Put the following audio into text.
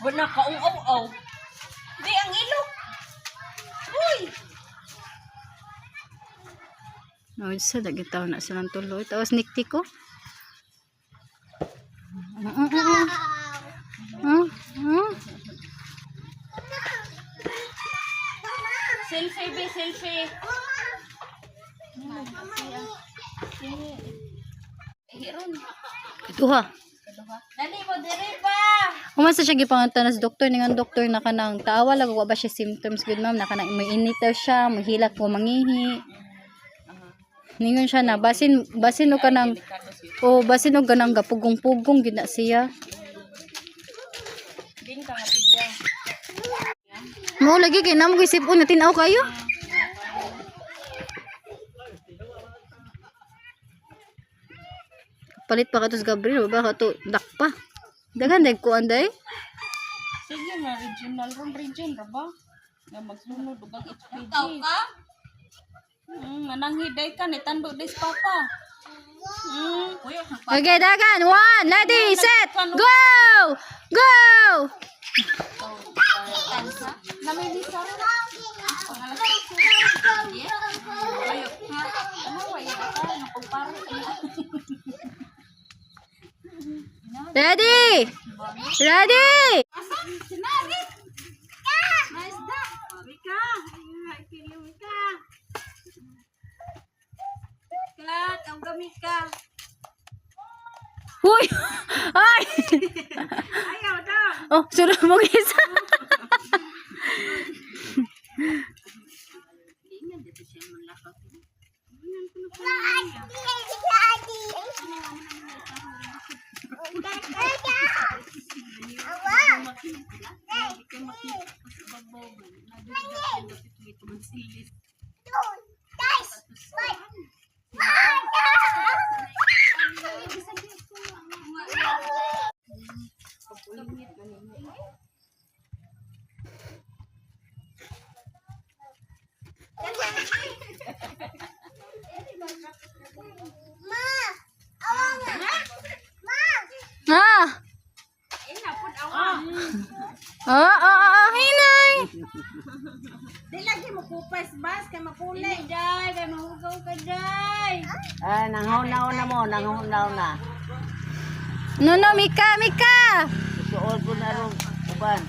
Wala ka aw. Di ang ilok. Uy. No, isa lagi tao na silang tuloy. Tapos nikti ko. Selfie be, selfie. Hiron. Ituha. Dali mo diri pa. Umasa siya gipangantanas doktor ningan doktor na kanang taawa lang wa ba siya symptoms good ma'am na kanang may init daw siya, may hilak mo mangihi. Ningon siya na basin og kanang basin og kanang gapugong-pugong gid na siya. Ding ka mapidya. Mo lagi kay namo gisip-on na tinaw kayo. Palit pa ka tos Gabriel ba ka to dakpa. Dagan dag ko anday. Sige na regional region ra ba? Nga magsunod ug ang HPG. Ikaw ka? Mananghiday ka ni tando dis papa. Okay, dagan. 1, ready, set, go! Go! Namilisa rin. Ready! Ready! Uy! Ay! Ayaw daw. Oh, suruh mo isa. Hinay. Di lagi mo kupas bas kay mapulay day, kay mahugaw ka day. Nanghunaw na mo, nanghunaw na. No, Mika. Suol ko na rin, uban.